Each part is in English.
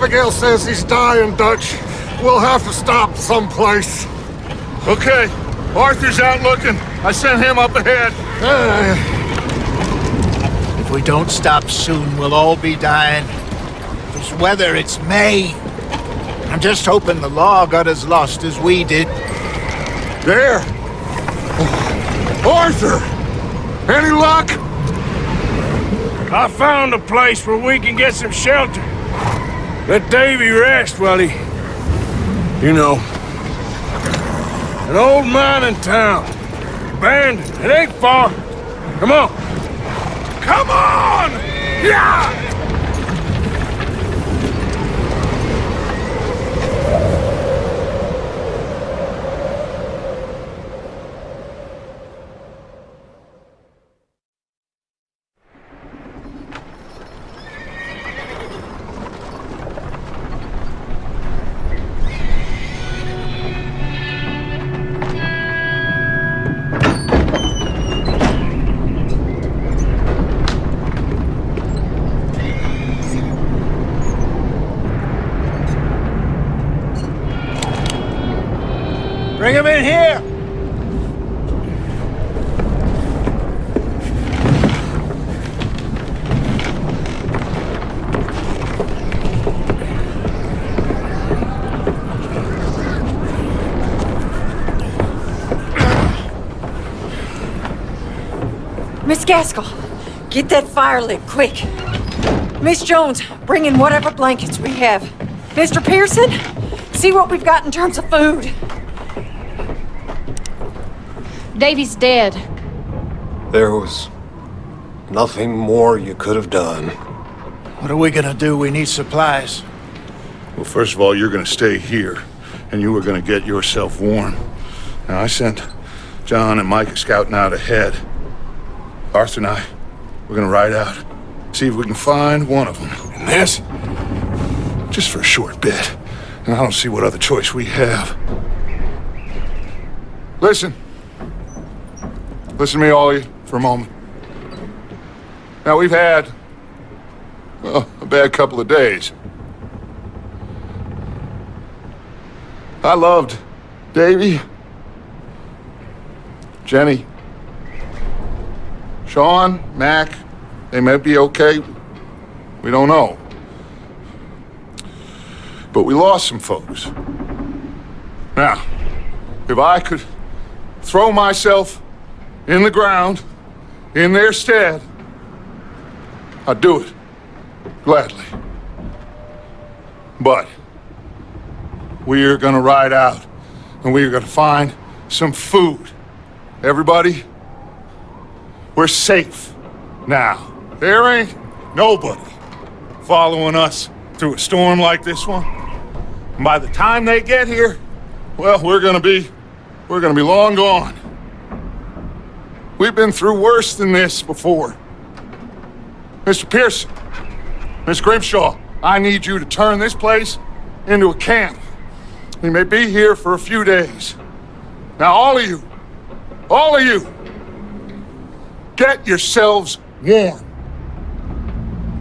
Abigail says he's dying, Dutch. We'll have to stop someplace. Okay, Arthur's out looking. I sent him up ahead. If we don't stop soon, we'll all be dying. This weather, it's May. I'm just hoping the law got as lost as we did. There! Arthur! Any luck? I found a place where we can get some shelter. Let Davey rest while he... You know. An old mining town. Abandoned. It ain't far. Come on. Come on! Yeah! Bring him in here! Miss Gaskell, get that fire lit, quick. Miss Jones, bring in whatever blankets we have. Mr. Pearson, see what we've got in terms of food. Davey's dead. There was nothing more you could have done. What are we gonna do? We need supplies. Well, first of all, you're gonna stay here, and you are gonna get yourself warm. Now, I sent John and Micah scouting out ahead. Arthur and I, we're gonna ride out, see if we can find one of them. And this, just for a short bit. And I don't see what other choice we have. Listen. Listen to me, all of you, for a moment. Now, we've had, well, a bad couple of days. I loved Davey, Jenny, Sean, Mac. They may be okay. We don't know. But we lost some folks. Now, if I could throw myself in the ground, in their stead, I'd do it, gladly. But we're gonna ride out, and we're gonna find some food. Everybody, we're safe now. There ain't nobody following us through a storm like this one. And by the time they get here, well, we're gonna be long gone. We've been through worse than this before. Mr. Pearson, Miss Grimshaw, I need you to turn this place into a camp. We may be here for a few days. Now, all of you, get yourselves warm.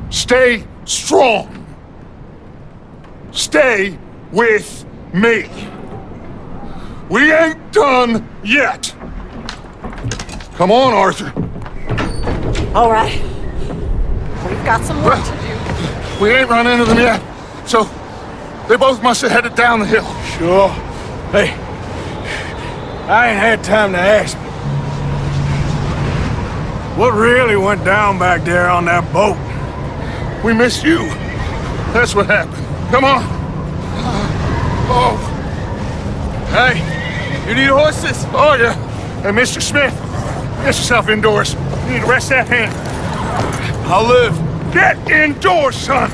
Stay strong. Stay with me. We ain't done yet. Come on, Arthur. All right. We've got some work to do. We ain't run into them yet, so they both must have headed down the hill. Sure. Hey, I ain't had time to ask. What really went down back there on that boat? We missed you. That's what happened. Come on. Oh. Hey, you need horses? Oh, yeah. Hey, Mr. Smith, get yourself indoors. You need to rest that hand. I'll live. Get indoors, son.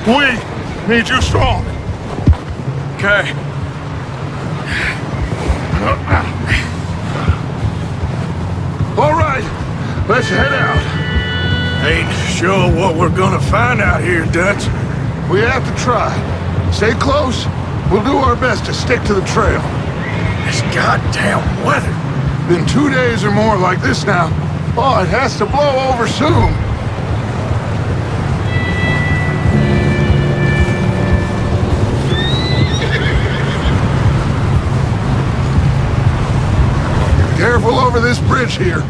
We need you strong. Okay. All right, let's head out. Ain't sure what we're gonna find out here, Dutch. We have to try. Stay close. We'll do our best to stick to the trail. This goddamn weather. Been 2 days or more like this now. Oh, it has to blow over soon. Careful over this bridge here.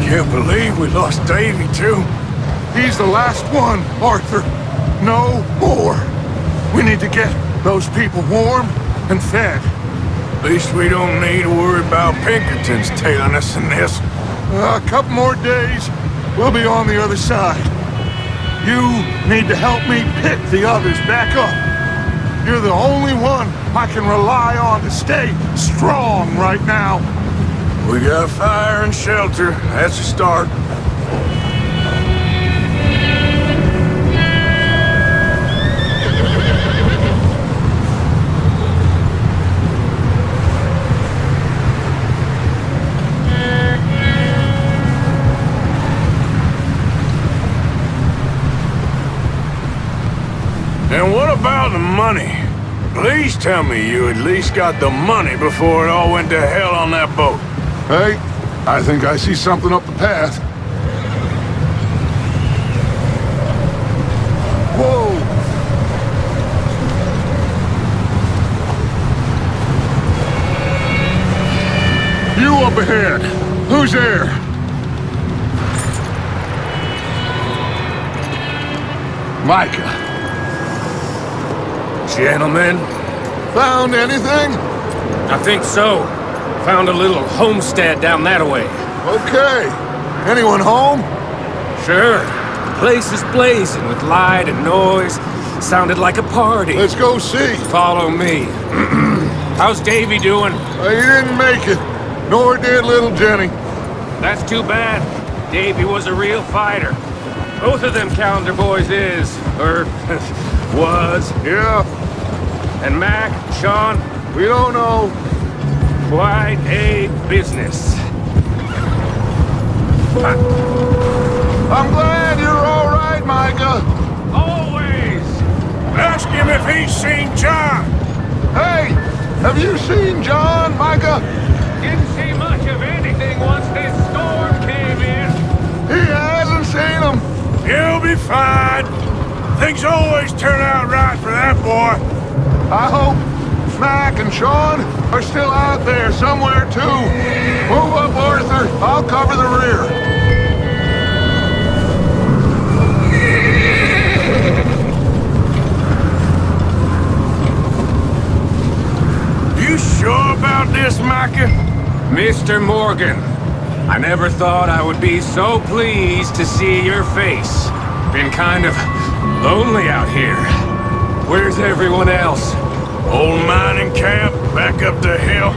Can't believe we lost Davey, too. He's the last one, Arthur. No more. We need to get those people warm and fed. At least we don't need to worry about Pinkertons tailing us in this. A couple more days, we'll be on the other side. You need to help me pick the others back up. You're the only one I can rely on to stay strong right now. We got fire and shelter. That's a start. And what about the money? Please tell me you at least got the money before it all went to hell on that boat. Hey, I think I see something up the path. Whoa! You up ahead. Who's there? Micah. Gentlemen, Found anything? I think so. Found a little homestead down that way. Okay. Anyone home? Sure. The place is blazing with light and noise. Sounded like a party. Let's go see. Follow me. How's Davey doing? He didn't make it. Nor did little Jenny. That's too bad. Davey was a real fighter. Both of them calendar boys is, or was. Yeah, And Mac, Sean, we don't know. quite a business. I'm glad you're all right, Micah. Always! ask him if he's seen John. Hey, have you seen John, Micah? Didn't see much of anything once this storm came in. He hasn't seen him. He'll be fine. Things always turn out right for that boy. I hope Mac and Sean are still out there somewhere, too. Move up, Arthur. I'll cover the rear. You sure about this, Micah? Mr. Morgan, I never thought I would be so pleased to see your face. Been kind of lonely out here. Where's everyone else? Old mining camp, back up the hill.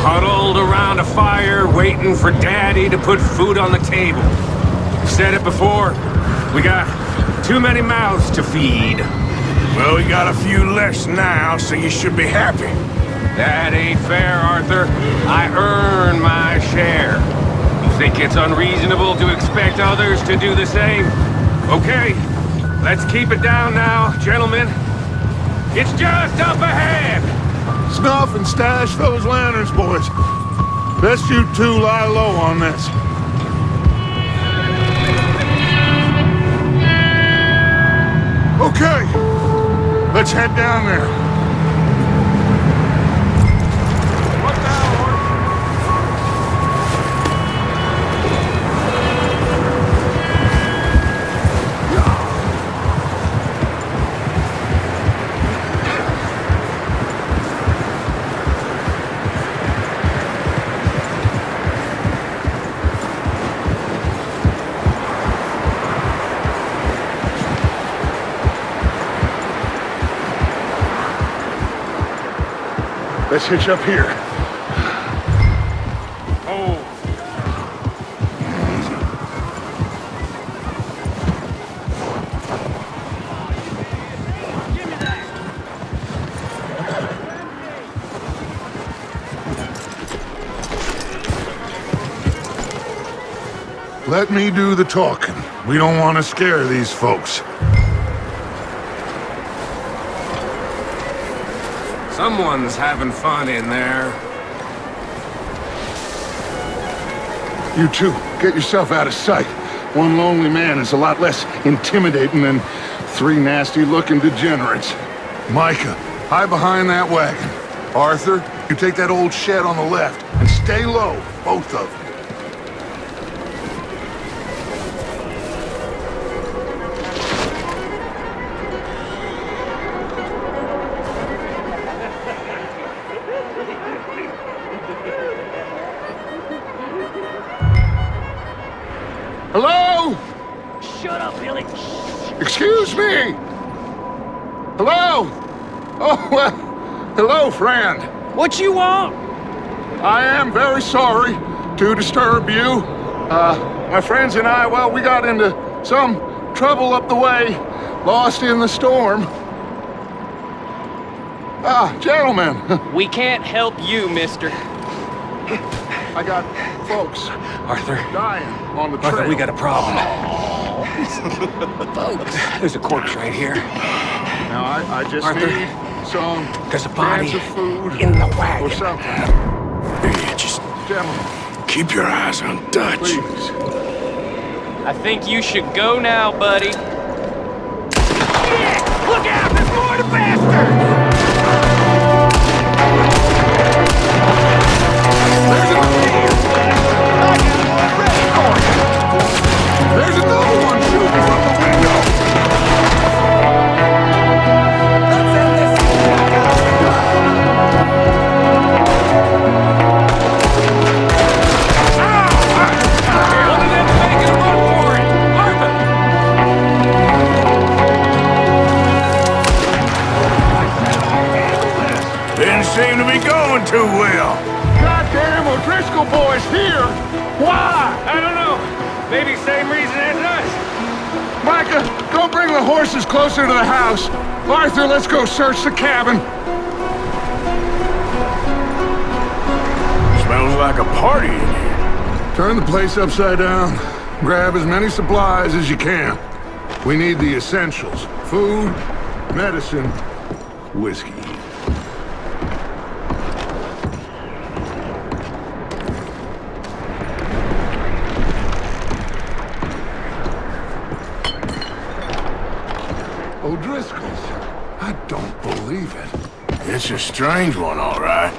Huddled around a fire, waiting for Daddy to put food on the table. I've said it before, we got too many mouths to feed. Well, we got a few less now, so you should be happy. That ain't fair, Arthur. I earn my share. You think it's unreasonable to expect others to do the same? Okay, let's keep it down now, gentlemen. It's just up ahead! Snuff and stash those lanterns, boys. Best you two lie low on this. Okay, let's head down there. What now, Let's hitch up here. Oh. Let me do the talking. We don't want to scare these folks. Someone's having fun in there. You two, get yourself out of sight. One lonely man is a lot less intimidating than 3 nasty-looking degenerates. Micah, hide behind that wagon. Arthur, you take that old shed on the left, and stay low, both of you. Hello? Shut up, Billy. Excuse me? Hello? Oh, well, hello, friend. What you want? I am very sorry to disturb you. My friends and I, well, we got into some trouble up the way, lost in the storm. Gentlemen. We can't help you, mister. I got folks Arthur. dying on the trail. Arthur, we got a problem. There's a corpse right here. Now, I just Arthur, need some there's a body cans of food in the wagon. or something. Here, just Gentlemen, keep your eyes on Dutch. please. I think you should go now, buddy. Shit! Look out! There's more to bastard! There's another one shooting from the window! One of them's making a run for it! Arthur! Didn't seem to be going too well. Goddamn O'Driscoll boys here! Why? I don't know. Maybe same reason as us. Micah, go bring the horses closer to the house. Arthur, let's go search the cabin. Smells like a party in here. Turn the place upside down. Grab as many supplies as you can. We need the essentials. Food, medicine, whiskey. O'Driscoll's. I don't believe it. It's a strange one, all right.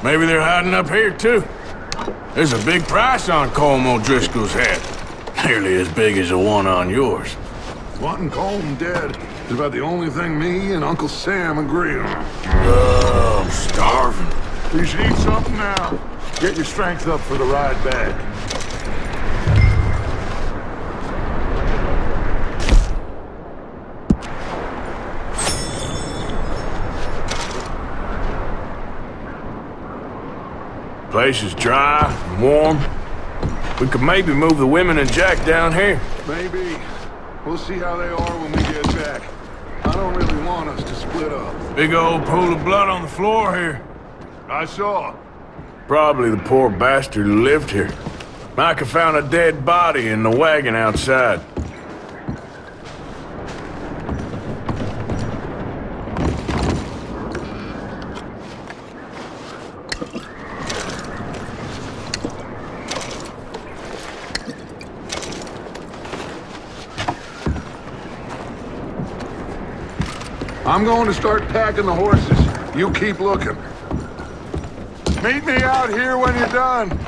Maybe they're hiding up here, too. There's a big price on Colm O'Driscoll's head. Nearly as big as the one on yours. Wanting Colm dead is about the only thing me and Uncle Sam agree on. I'm starving. You should eat something now. Get your strength up for the ride back. Place is dry and warm. We could maybe move the women and Jack down here. Maybe. We'll see how they are when we get back. I don't really want us to split up. Big old pool of blood on the floor here. I saw. Probably the poor bastard who lived here. Micah found a dead body in the wagon outside. I'm going to start packing the horses. You keep looking. Meet me out here when you're done.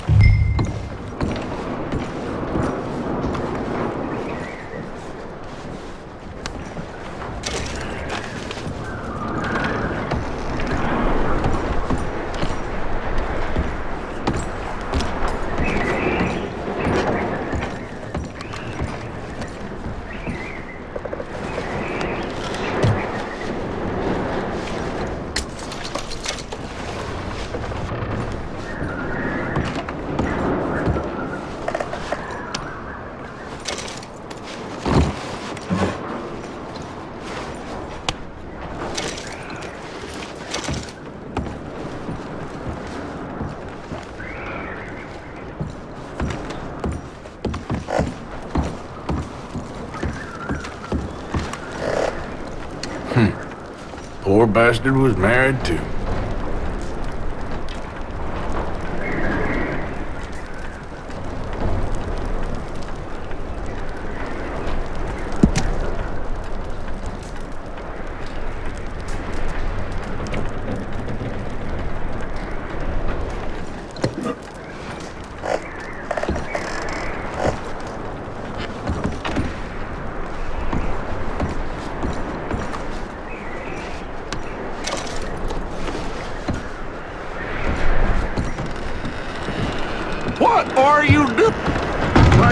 Poor bastard was married too.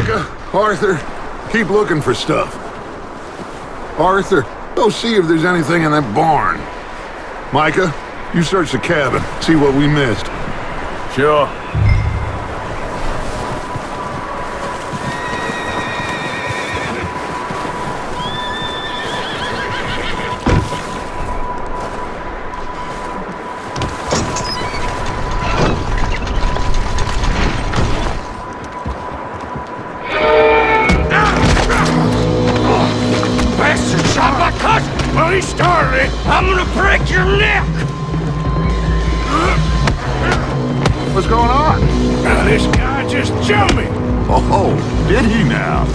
Micah, Arthur, keep looking for stuff. Arthur, go see if there's anything in that barn. Micah, you search the cabin, see what we missed. Sure. Bastard shot my cousin! Well, he started it. I'm gonna break your neck! What's going on? Now, this guy just jumped me. Oh, did he now?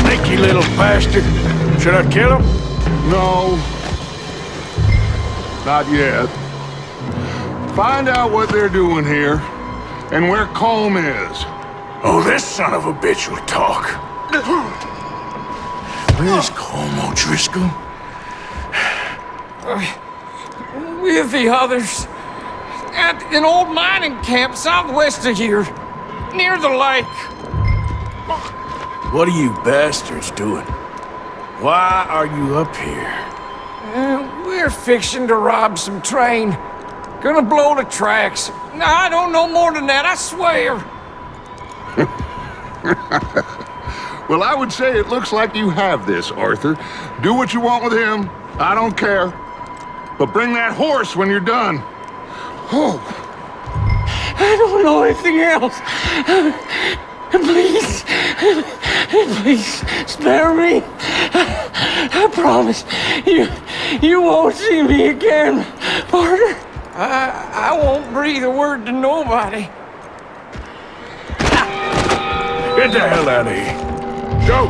Sneaky little bastard. Should I kill him? No. Not yet. Find out what they're doing here, and where Colm is. Oh, this son of a bitch will talk. Where's Colm O'Driscoll? With the others. At an old mining camp southwest of here. Near the lake. What are you bastards doing? Why are you up here? We're fixing to rob some train. Gonna blow the tracks. No, I don't know more than that, I swear. Well, I would say it looks like you have this, Arthur. Do what you want with him. I don't care. But bring that horse when you're done. Oh. I don't know anything else. Please. Please, spare me. I promise. You won't see me again, partner. I won't breathe a word to nobody. Get the hell out of here. Go!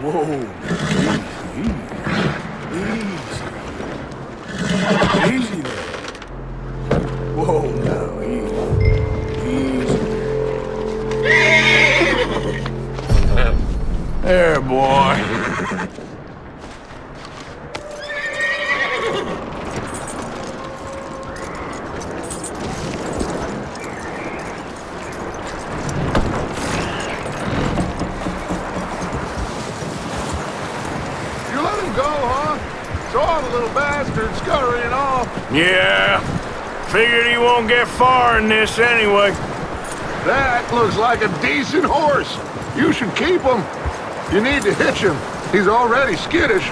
Whoa. Easy there. Whoa, now, easy. There, boy. You let him go, huh? Saw the little bastard scurrying off. Yeah. Figured he won't get far in this anyway. That looks like a decent horse. You should keep him. You need to hitch him. He's already skittish.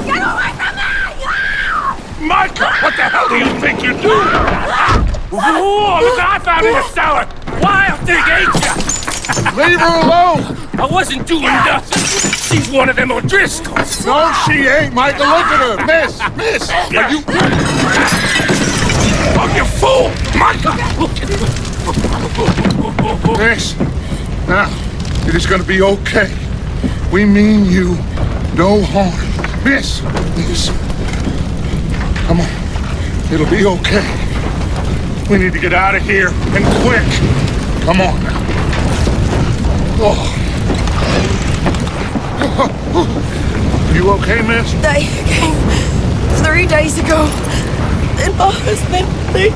Get away from me! Micah, what the hell do you think you're doing? Whoa, look, I found in the cellar. Wild thing, ain't ya? Leave her alone! I wasn't doing nothing. She's one of them O'Driscolls. No, she ain't, Micah. Look at her. Miss, are you... Oh, you fool! Micah! Miss, now, it is gonna be okay. We mean you no harm. Miss, come on. It'll be okay. We need to get out of here, and quick. Come on now. Oh. You okay, miss? They came 3 days ago. And my husband, Okay.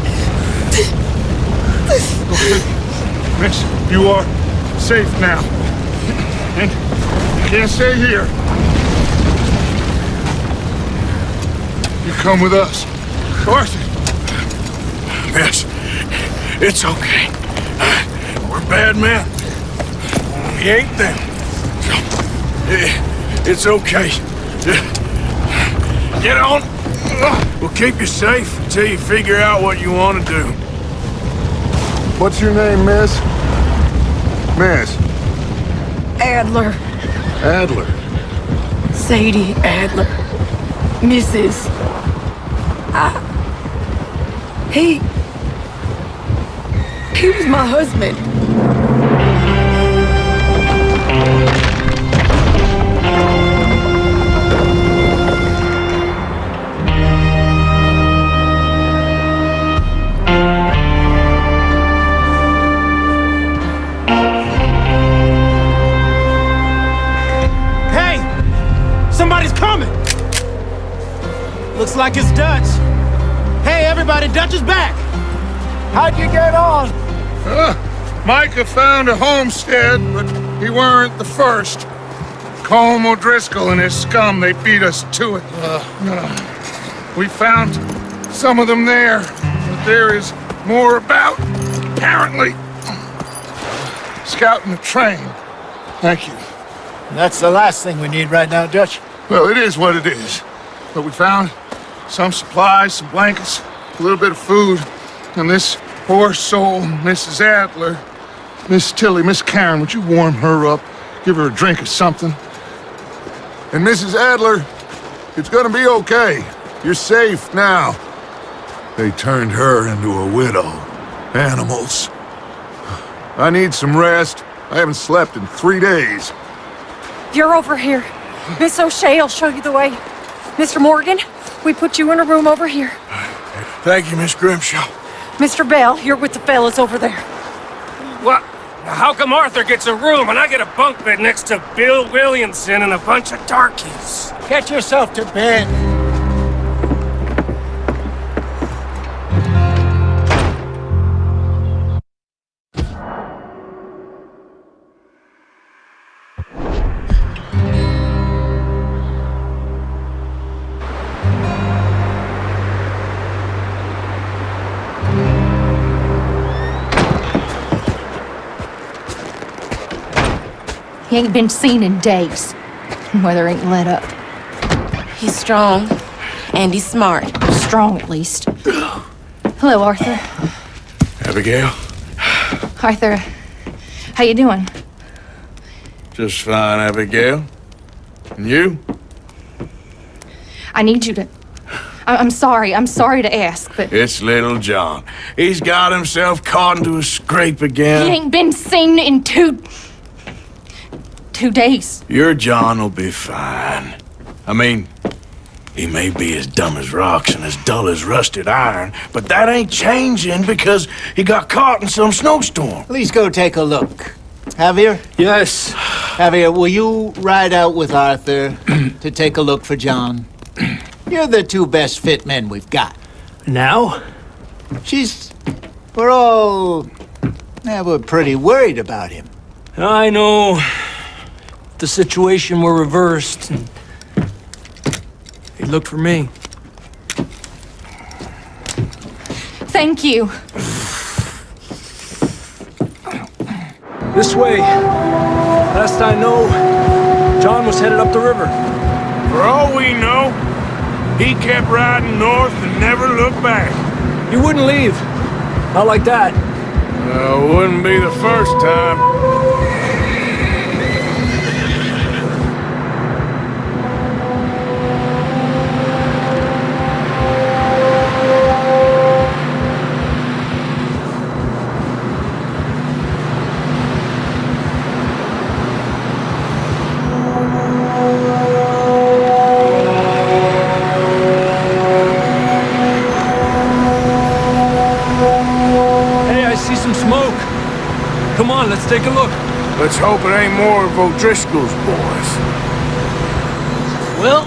Miss, you are safe now. And you can't stay here. You come with us. Arthur. Miss, it's okay. We're bad men. We ain't them. It's okay. Get on. We'll keep you safe until you figure out what you want to do. What's your name, miss? Miss? Adler. Adler. Sadie Adler. Mrs. He was my husband. Hey! Somebody's coming! Looks like it's Dutch. Hey, everybody, Dutch is back! How'd you get on? Micah found a homestead, but he weren't the first. Colm O'Driscoll and his scum, they beat us to it. We found some of them there, but there is more about, apparently. Scouting the train. Thank you. That's the last thing we need right now, Dutch. Well, it is what it is. But we found some supplies, some blankets, a little bit of food, and this poor soul, Mrs. Adler, Miss Tilly, Miss Karen, would you warm her up? Give her a drink or something? And Mrs. Adler, it's gonna be okay. You're safe now. They turned her into a widow. Animals. I need some rest. I haven't slept in 3 days. You're over here. Miss O'Shea will show you the way. Mr. Morgan, we put you in a room over here. Thank you, Miss Grimshaw. Mr. Bell, you're with the fellas over there. What? How come Arthur gets a room and I get a bunk bed next to Bill Williamson and a bunch of darkies? Get yourself to bed. He ain't been seen in days. Weather ain't let up. He's strong, and he's smart. Strong, at least. Hello, Arthur. Abigail? Arthur, how you doing? Just fine, Abigail. And you? I need you to... I'm sorry to ask, but... It's little John. He's got himself caught into a scrape again. He ain't been seen in 2 days. Your John will be fine. I mean, he may be as dumb as rocks and as dull as rusted iron, but that ain't changing because he got caught in some snowstorm. Please go take a look. Javier? Yes. Javier, will you ride out with Arthur to take a look for John? You're the 2 best fit men we've got. Now? We're pretty worried about him. I know. The situation were reversed. He looked for me. Thank you. This way. Last I know, John was headed up the river. For all we know, he kept riding north and never looked back. He wouldn't leave. Not like that. Wouldn't be the first time. Come on, let's take a look. Let's hope it ain't more of O'Driscoll's boys. Well,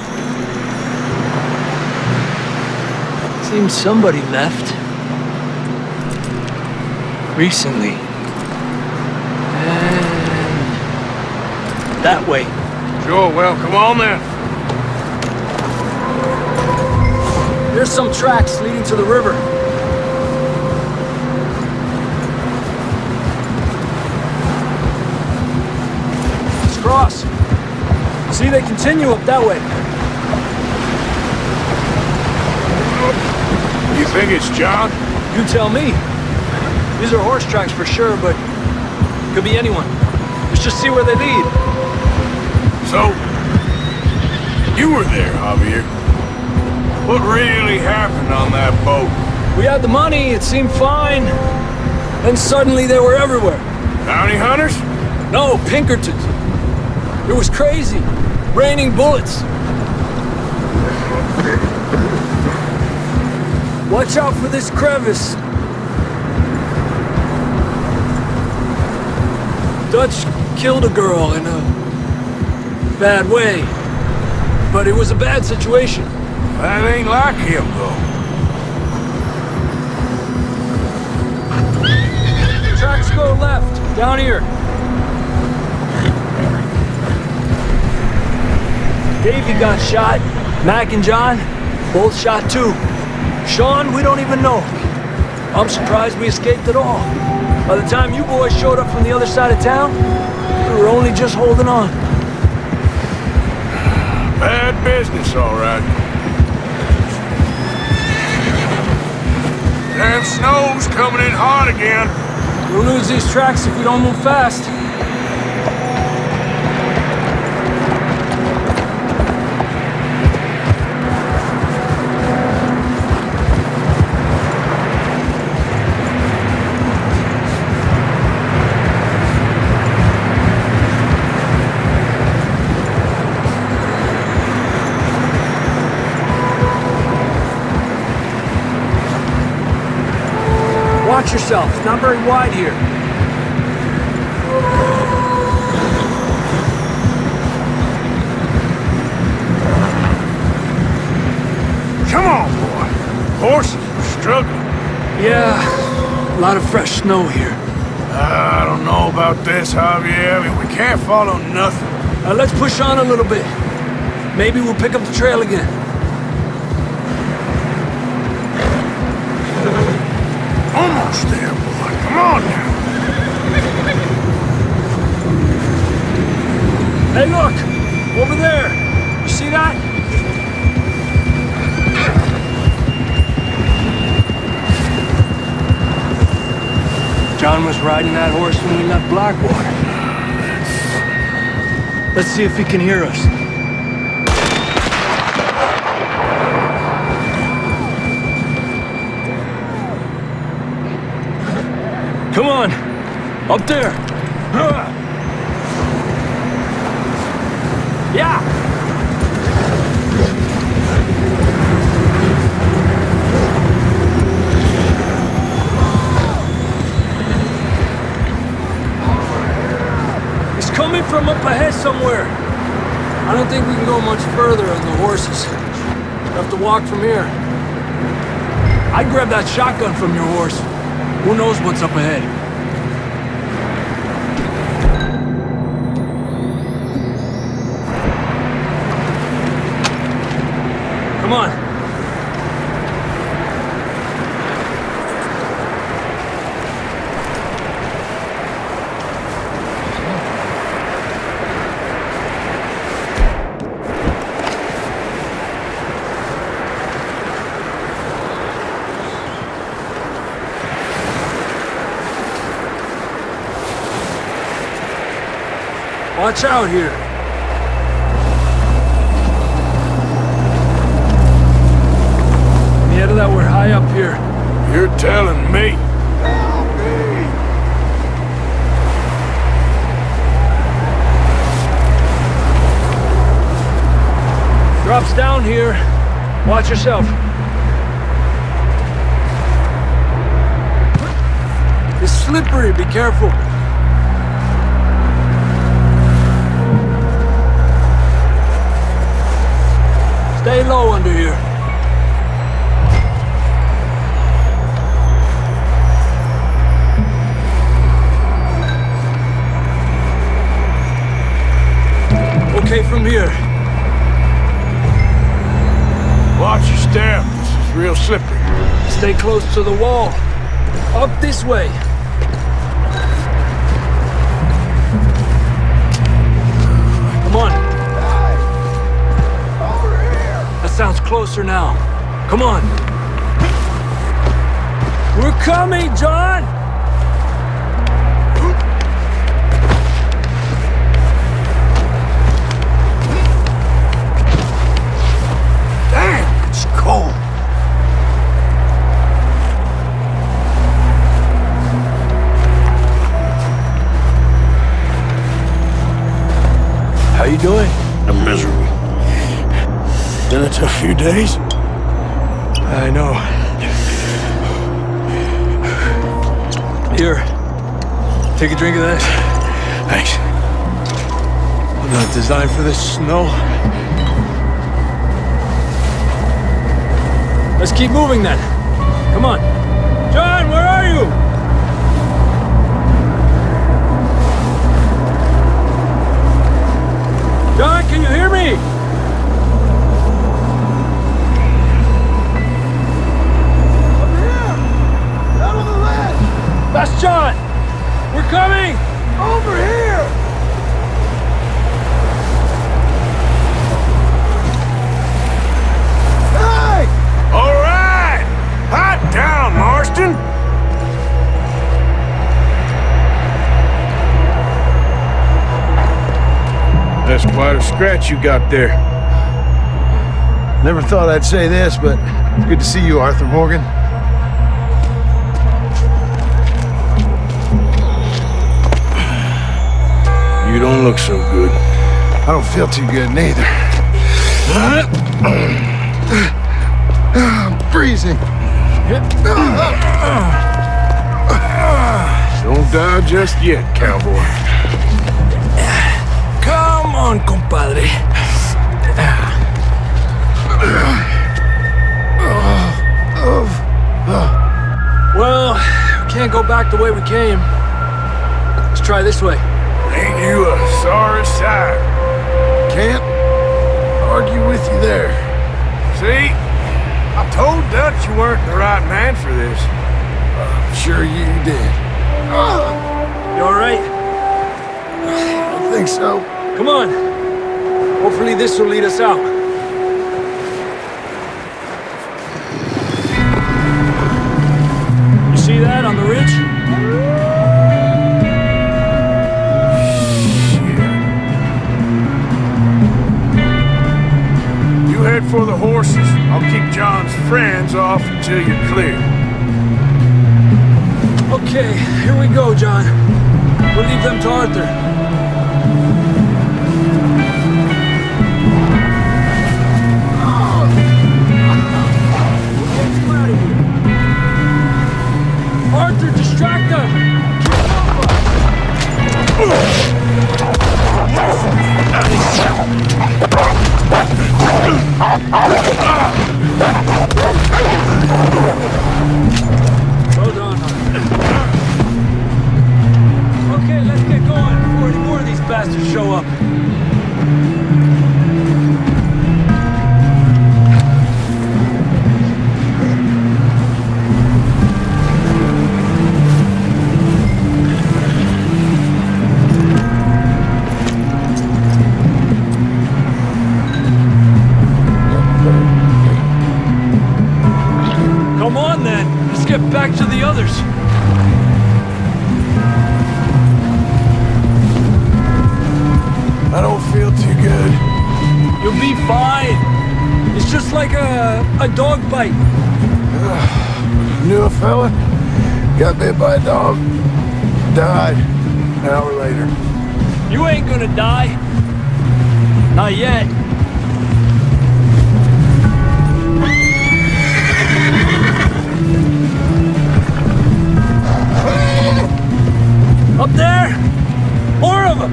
seems somebody left. Recently. And that way. Sure, well, come on then. There's some tracks leading to the river. Cross. See, they continue up that way. You think it's John? You tell me. These are horse tracks for sure, but could be anyone. Let's just see where they lead. So, you were there, Javier. What really happened on that boat? We had the money, it seemed fine. Then suddenly they were everywhere. Bounty hunters? No, Pinkertons. It was crazy. Raining bullets. Watch out for this crevice. Dutch killed a girl in a bad way. But it was a bad situation. That ain't like him, though. Tracks go left, down here. Davey got shot. Mac and John, both shot too. Sean, we don't even know. I'm surprised we escaped at all. By the time you boys showed up from the other side of town, we were only just holding on. Bad business, all right. Damn snow's coming in hard again. We'll lose these tracks if we don't move fast. Watch yourself. It's not very wide here. Come on, boy. Horses are struggling. Yeah, a lot of fresh snow here. I don't know about this, Javier. I mean, we can't follow nothing. Let's push on a little bit. Maybe we'll pick up the trail again. Almost there, boy. Come on now. Hey, look! Over there! You see that? John was riding that horse when we left Blackwater. Let's see if he can hear us. Come on! Up there! Yeah! He's coming from up ahead somewhere. I don't think we can go much further on the horses. We'll have to walk from here. I'd grab that shotgun from your horse. Who knows what's up ahead? Come on. Watch out here. The end of that, we're high up here. You're telling me. Drops down here. Watch yourself. It's slippery, be careful. Stay low under here. Okay from here. Watch your step. This is real slippery. Stay close to the wall. Up this way. Come on. Sounds closer now. Come on. We're coming, John! Damn, it's cold. you doing? I'm miserable. Been a tough few days. I know. Here. Take a drink of this. Thanks. I'm not designed for this snow. Let's keep moving then. Come on. John, where are you? John, can you hear me? Over here! Down on the left! That's John! We're coming! Over here! Hey! All right! Hot down, Marston! That's quite a scratch you got there. Never thought I'd say this, but it's good to see you, Arthur Morgan. You don't look so good. I don't feel too good neither. I'm freezing. Don't die just yet, cowboy. Come on, compadre. Well, we can't go back the way we came. Let's try this way. Ain't you a sorry sight? Can't argue with you there. See? I told Dutch you weren't the right man for this. I'm sure you did. You all right? I think so. Come on. Hopefully this will lead us out. You see that on the ridge? You head for the horses. I'll keep John's friends off until you're clear. Okay, here we go, John. We'll leave them to Arthur. Arthur, distract them! Well done. Okay, let's get going before any more of these bastards show up. Come on then, let's get back to the others. I don't feel too good. You'll be fine. It's just like a dog bite. Knew a fella, got bit by a dog, died an hour later. You ain't gonna die. Not yet. Up there! More of them!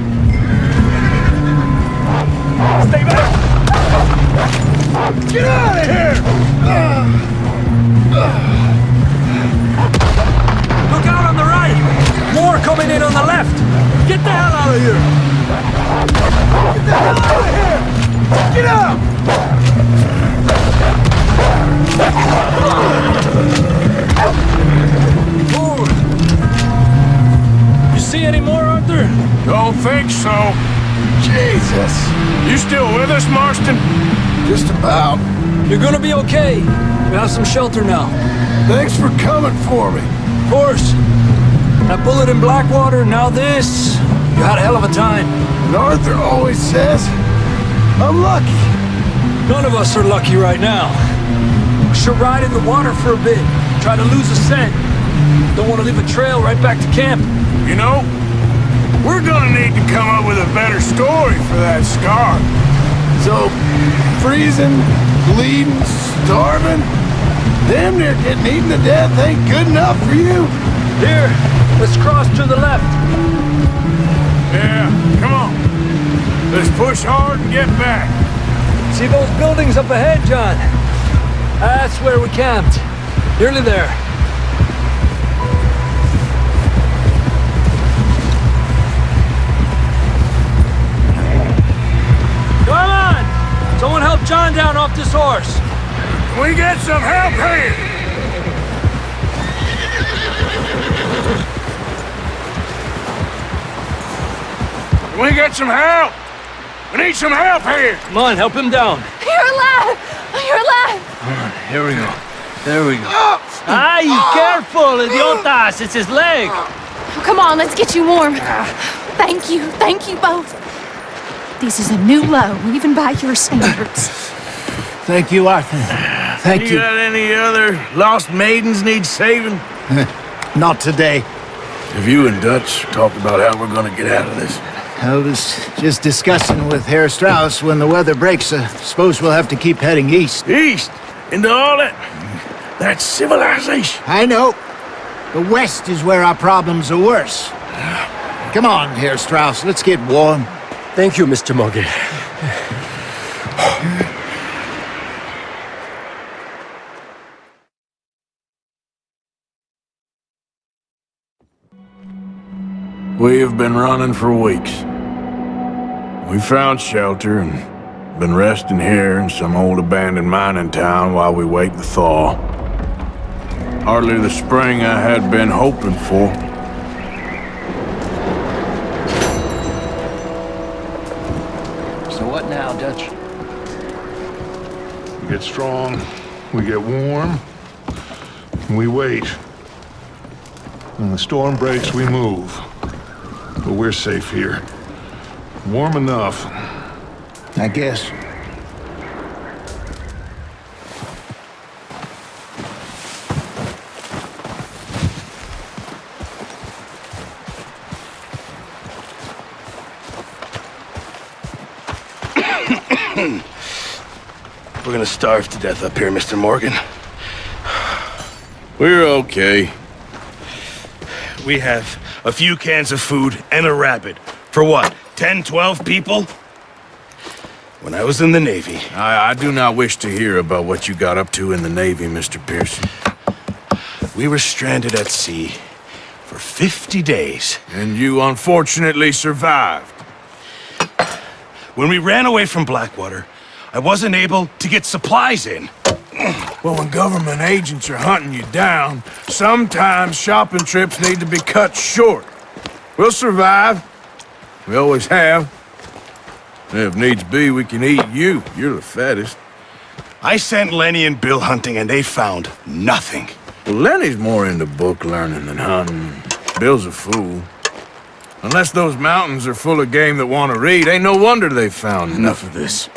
Stay back! Get out of here! Look out on the right! More coming in on the left! Get the hell out of here! Get the hell out of here! Get out! Forward! You see any more, Arthur? Don't think so. Jesus! You still with us, Marston? Just about. You're gonna be okay. We have some shelter now. Thanks for coming for me. Of course. That bullet in Blackwater, now this. You had a hell of a time. And Arthur always says, I'm lucky. None of us are lucky right now. We should ride in the water for a bit. Try to lose a scent. Don't want to leave a trail right back to camp. You know, we're gonna need to come up with a better story for that scar. So, freezing, bleeding, starving, damn near getting eaten to death ain't good enough for you? Here, let's cross to the left. Yeah, come on. Let's push hard and get back. See those buildings up ahead, John? That's where we camped. Nearly there. Come on! Someone help John down off this horse. Can we get some help here? Can we get some help? We need some help here. Come on, help him down. You're alive! You're alive! All right, here we go. There we go. Ay, careful, idiotas! It's his leg. Come on, let's get you warm. Thank you both. This is a new low, even by your standards. Thank you, Arthur. Thank you. You got any other lost maidens need saving? Not today. Have you and Dutch talked about how we're gonna get out of this? I was just discussing with Herr Strauss when the weather breaks. Suppose we'll have to keep heading east. East? Into all that... That's civilization. I know. The west is where our problems are worse. Come on, Herr Strauss, let's get warm. Thank you, Mr. Morgan. We have been running for weeks. We found shelter and been resting here in some old abandoned mining town while we wait the thaw. Hardly the spring I had been hoping for. So what now, Dutch? We get strong, we get warm, and we wait. When the storm breaks, we move. But we're safe here. Warm enough. I guess. We're gonna starve to death up here, Mr. Morgan. We're okay. We have a few cans of food and a rabbit. For what, 10, 12 people? When I was in the Navy... I do not wish to hear about what you got up to in the Navy, Mr. Pearson. We were stranded at sea for 50 days. And you unfortunately survived. When we ran away from Blackwater, I wasn't able to get supplies in. Well, when government agents are hunting you down, sometimes shopping trips need to be cut short. We'll survive. We always have. And if needs be, we can eat you. You're the fattest. I sent Lenny and Bill hunting, and they found nothing. Well, Lenny's more into book learning than hunting. Bill's a fool. Unless those mountains are full of game that want to read, ain't no wonder they found Enough of this.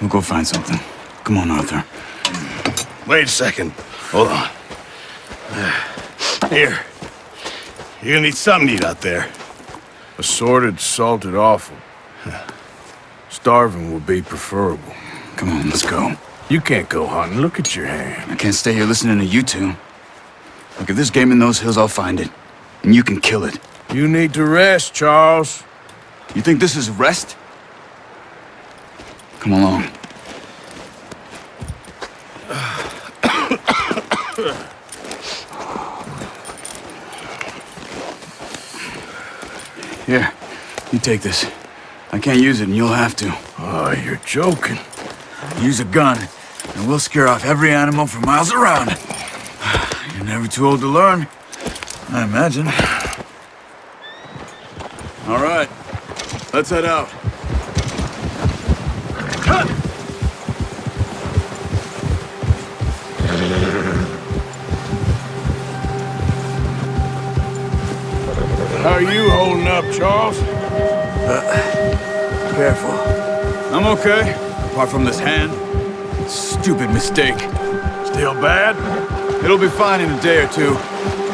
We'll go find something. Come on, Arthur. Wait a second. Hold on. Here. You're gonna need something to eat out there. Assorted, salted offal. Starving would be preferable. Come on, let's go. You can't go hunting. Look at your hand. I can't stay here listening to you two. Look, if there's game in those hills, I'll find it. And you can kill it. You need to rest, Charles. You think this is rest? Come along. Here, you take this. I can't use it, and you'll have to. Oh, you're joking. Use a gun, and we'll scare off every animal for miles around. You're never too old to learn, I imagine. All right, let's head out. How are you holding up, Charles? Careful. I'm okay, apart from this hand. Stupid mistake. Still bad? It'll be fine in a day or two.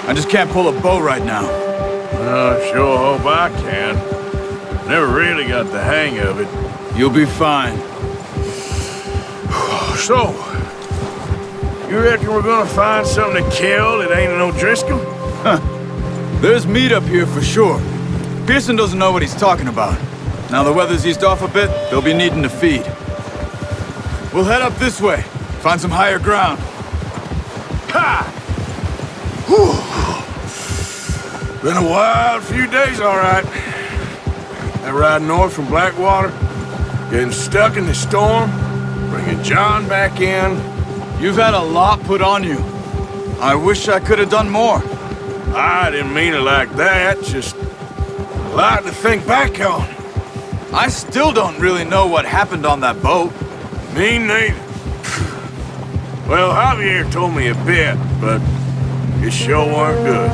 I just can't pull a bow right now. Sure hope I can. Never really got the hang of it. You'll be fine. So, you reckon we're gonna find something to kill that ain't no Driscoll? Huh. There's meat up here for sure. Pearson doesn't know what he's talking about. Now the weather's eased off a bit, they'll be needing to feed. We'll head up this way, find some higher ground. Ha! Whew. Been a wild few days, all right. That ride north from Blackwater, getting stuck in the storm, bringing John back in. You've had a lot put on you. I wish I could have done more. I didn't mean it like that, just a lot to think back on. I still don't really know what happened on that boat. Me neither. Well, Javier told me a bit, but it sure weren't good.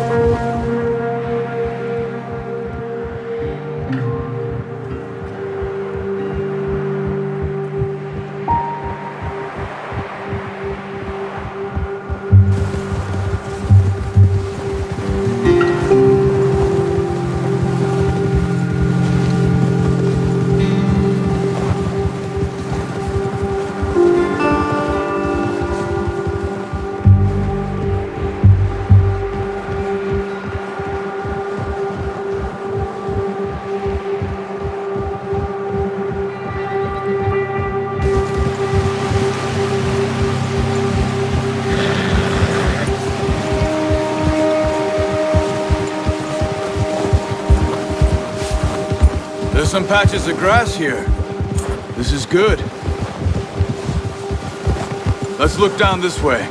There's some patches of grass here. This is good. Let's look down this way.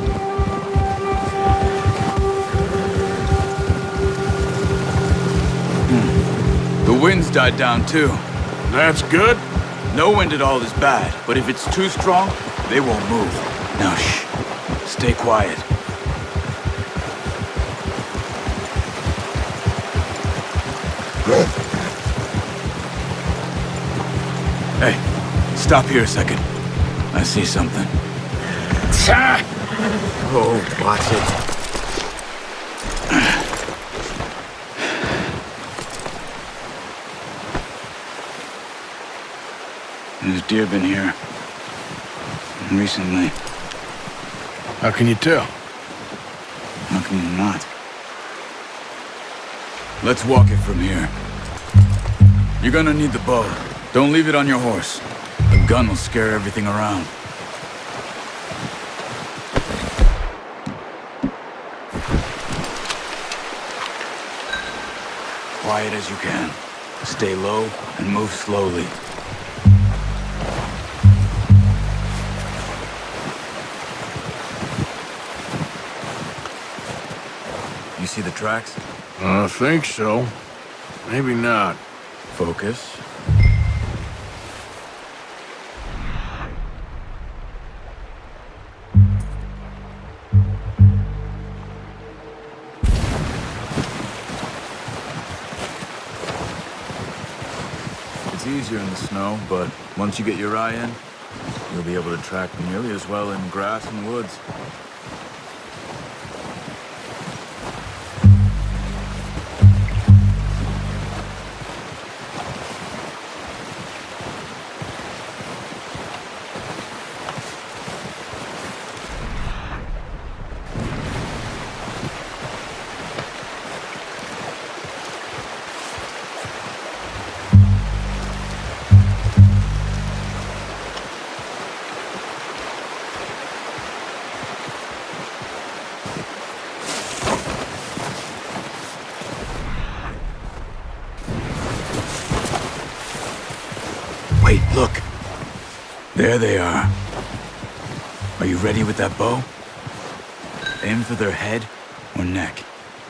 The wind's died down too. That's good. No wind at all is bad, but if it's too strong, they won't move. Now shh, stay quiet. Hey, stop here a second. I see something. Oh, watch it. There's deer been here. Recently. How can you tell? How can you not? Let's walk it from here. You're gonna need the bow. Don't leave it on your horse. The gun will scare everything around. Quiet as you can. Stay low and move slowly. You see the tracks? I think so. Maybe not. Focus. It's easier in the snow, but once you get your eye in, you'll be able to track nearly as well in grass and woods. Wait, look. There they are. Are you ready with that bow? Aim for their head or neck.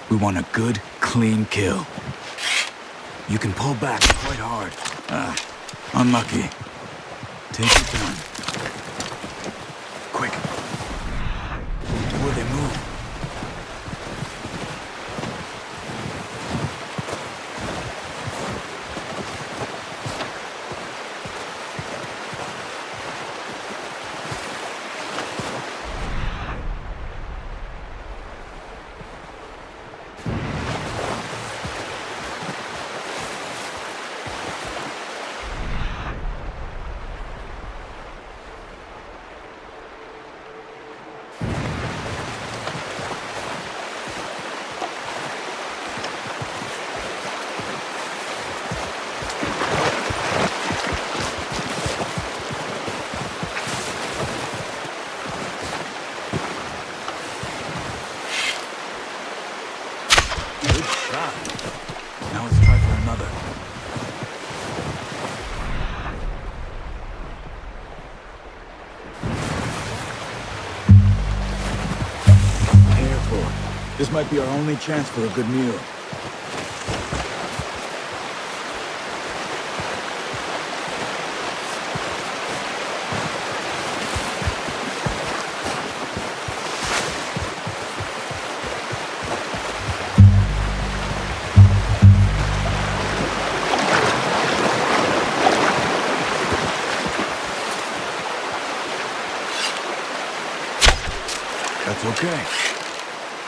We want a good, clean kill. You can pull back quite hard. Unlucky. Take your time. Quick. Before they move. that. Now let's try for another. Careful. This might be our only chance for a good meal. That's okay.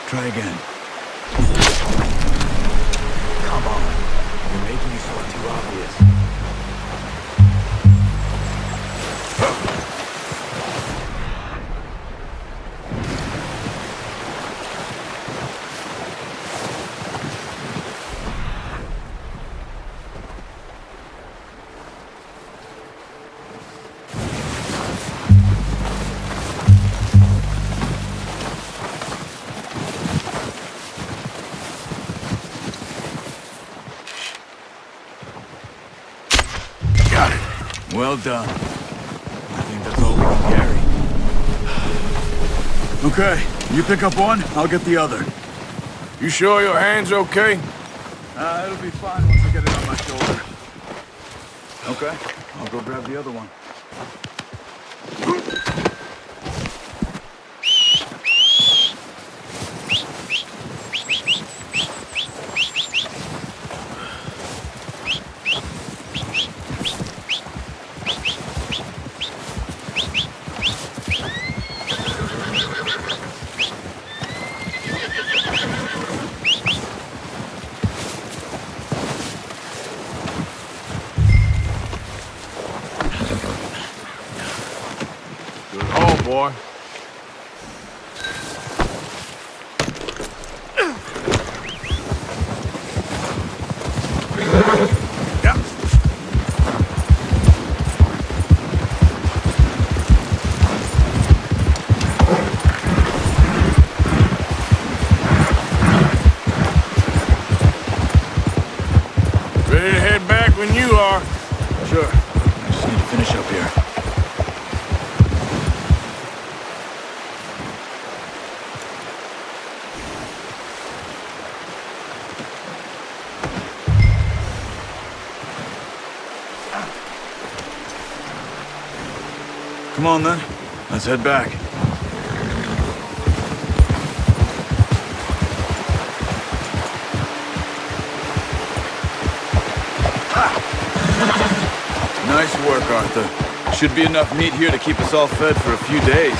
Try again. Come on. You're making yourself too obvious. Well done. I think that's all we can carry. Okay, you pick up one, I'll get the other. You sure your hand's okay? It'll be fine once I get it on my shoulder. Okay, I'll go grab the other one. Boy. Ready to head back when you are. Sure. I just need to finish up here. Come on, then. Let's head back. Nice work, Arthur. Should be enough meat here to keep us all fed for a few days.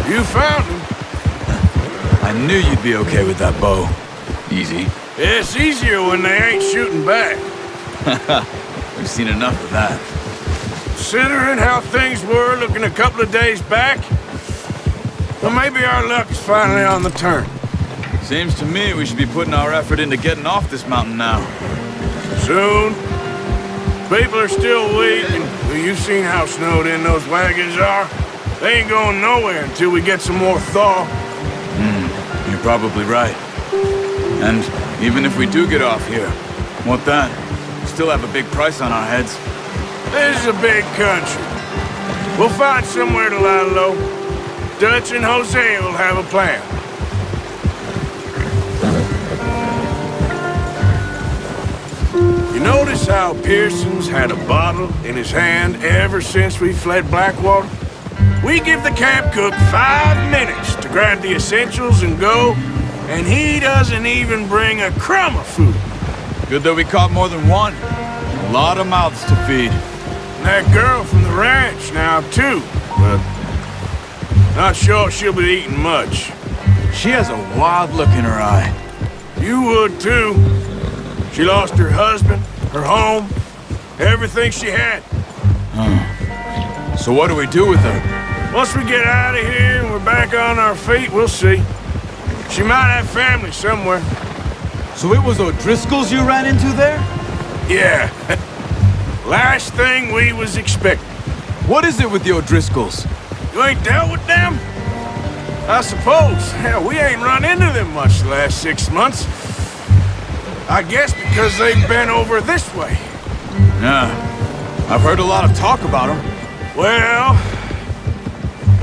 You found him. I knew you'd be okay with that bow. Easy. It's easier when they ain't shooting back. We've seen enough of that. Considering how things were looking a couple of days back, well, maybe our luck is finally on the turn. Seems to me we should be putting our effort into getting off this mountain now. Soon. People are still weak, and well, you've seen how snowed in those wagons are. They ain't going nowhere until we get some more thaw. You're probably right. And even if we do get off here, what then? We still have a big price on our heads. This is a big country. We'll find somewhere to lie low. Dutch and Jose will have a plan. You notice how Pearson's had a bottle in his hand ever since we fled Blackwater? We give the camp cook 5 minutes to grab the essentials and go, and he doesn't even bring a crumb of food. Good that we caught more than one. A lot of mouths to feed. And that girl from the ranch now, too. But not sure she'll be eating much. She has a wild look in her eye. You would, too. She lost her husband, her home, everything she had. So what do we do with her? Once we get out of here and we're back on our feet, we'll see. She might have family somewhere. So it was O'Driscoll's you ran into there? Yeah. Last thing we was expecting. What is it with the O'Driscolls? You ain't dealt with them? I suppose. Hell, we ain't run into them much the last 6 months. I guess because they've been over this way. Yeah. I've heard a lot of talk about them. Well,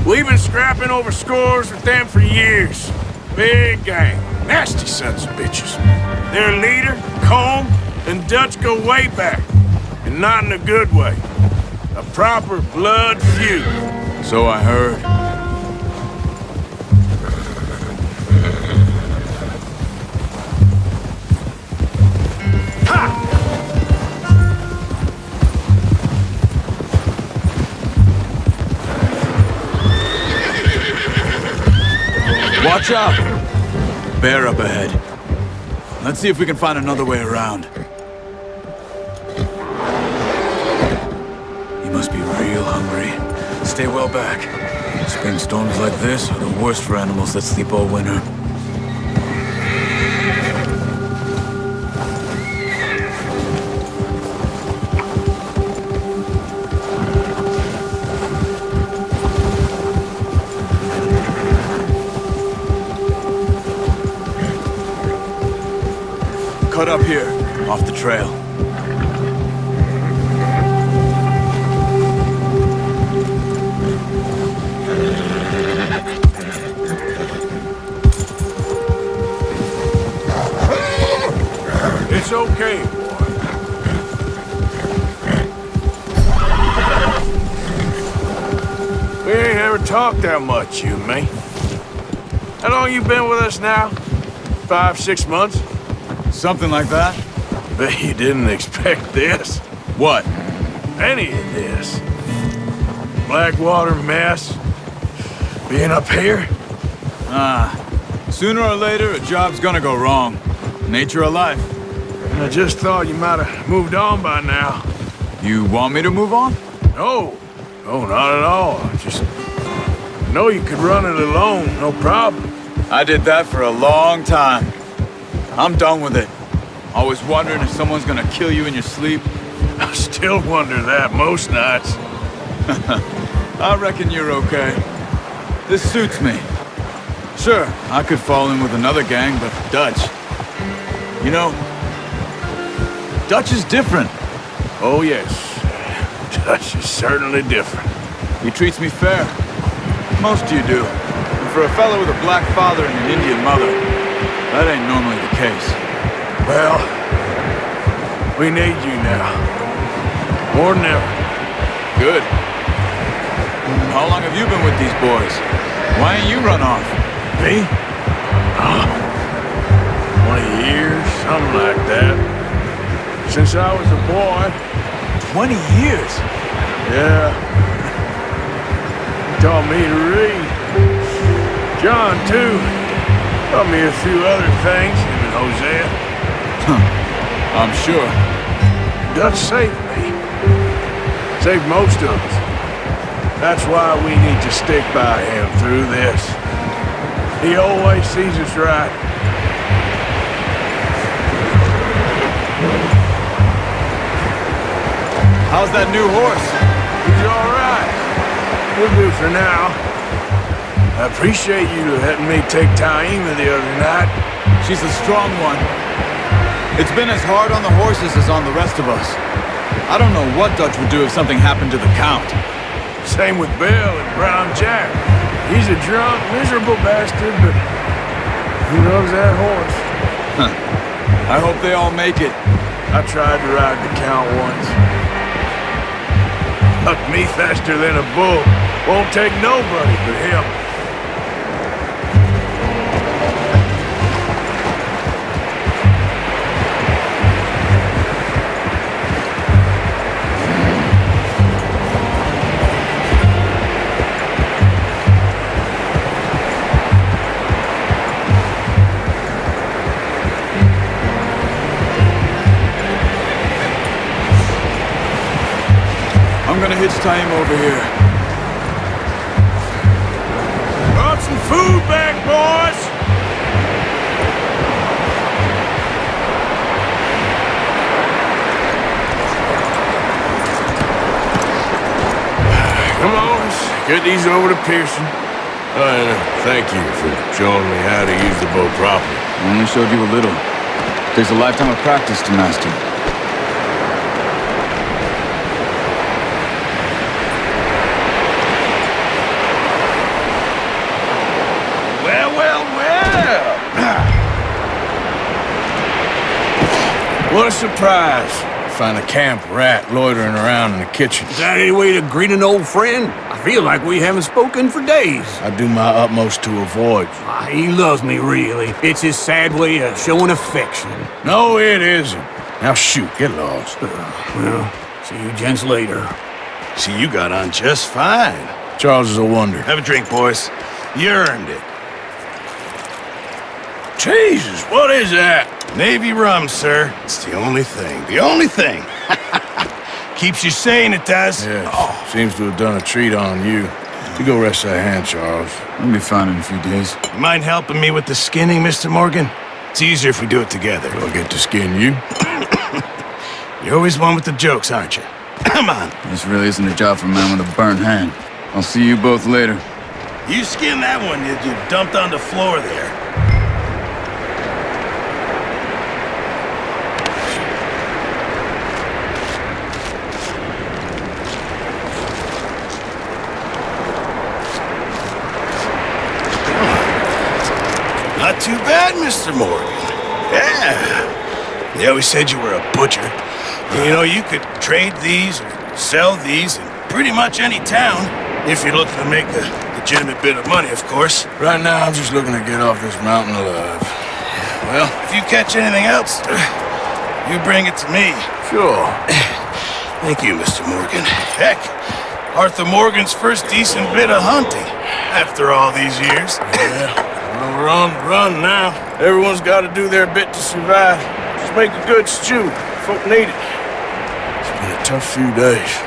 we've been scrapping over scores with them for years. Big gang. Nasty sons of bitches. Their leader, Combe, and Dutch go way back. And not in a good way. A proper blood feud. So I heard. Watch out! Bear up ahead. Let's see if we can find another way around. He must be real hungry. Stay well back. Spring storms like this are the worst for animals that sleep all winter. Cut up here, off the trail. It's okay, boy. We ain't ever talked that much, you and me. How long you been with us now? 5, 6 months? Something like that? Bet you didn't expect this. What? Any of this. Blackwater mess. Being up here? Sooner or later, a job's gonna go wrong. Nature of life. I just thought you might have moved on by now. You want me to move on? No. No, not at all. I just know you could run it alone, no problem. I did that for a long time. I'm done with it. Always wondering if someone's gonna kill you in your sleep. I still wonder that most nights. I reckon you're okay. This suits me. Sure, I could fall in with another gang, but Dutch... You know, Dutch is different. Oh, yes. Dutch is certainly different. He treats me fair. Most of you do. And for a fellow with a black father and an Indian mother, that ain't normally the case. Well, we need you now. More than ever. Good. How long have you been with these boys? Why ain't you run off? Me? 20 years, something like that. Since I was a boy. 20 years? Yeah. He taught me to read. John, too. Taught me a few other things, him and Hosea. I'm sure. Dutch saved me. Saved most of us. That's why we need to stick by him through this. He always sees us right. How's that new horse? He's all right. We'll do for now. I appreciate you letting me take Taima the other night. She's a strong one. It's been as hard on the horses as on the rest of us. I don't know what Dutch would do if something happened to the Count. Same with Bill and Brown Jack. He's a drunk, miserable bastard, but he loves that horse. Huh. I hope they all make it. I tried to ride the Count once. Hucked me faster than a bull. Won't take nobody but him. I'm gonna hitch Taima over here. Brought some food back, boys! Come on, let's get these over to Pearson. And thank you for showing me how to use the boat properly. I only showed you a little. Takes a lifetime of practice to master. Well, well, well! What a surprise. Find a camp rat loitering around in the kitchen. Is that any way to greet an old friend? I feel like we haven't spoken for days. I do my utmost to avoid you. He loves me, really. It's his sad way of showing affection. No, it isn't. Now shoot, get lost. Well, see you gents later. See, you got on just fine. Charles is a wonder. Have a drink, boys. You earned it. Jesus, what is that? Navy rum, sir. It's the only thing. The only thing. Keeps you sane, it does. Yes. Seems to have done a treat on you. You go rest that hand, Charles. We'll be fine in a few days. You mind helping me with the skinning, Mr. Morgan? It's easier if we do it together. Do I get to skin you? You're always one with the jokes, aren't you? Come on. This really isn't a job for a man with a burnt hand. I'll see you both later. You skin that one you dumped on the floor there. Not too bad, Mr. Morgan. Yeah. They always said you were a butcher. You know, you could trade these or sell these in pretty much any town, if you're looking to make a legitimate bit of money, of course. Right now, I'm just looking to get off this mountain alive. Well, if you catch anything else, you bring it to me. Sure. Thank you, Mr. Morgan. Heck, Arthur Morgan's first decent bit of hunting after all these years. Yeah. Well, we're on the run now. Everyone's got to do their bit to survive. Just make a good stew. Folk need it. It's been a tough few days.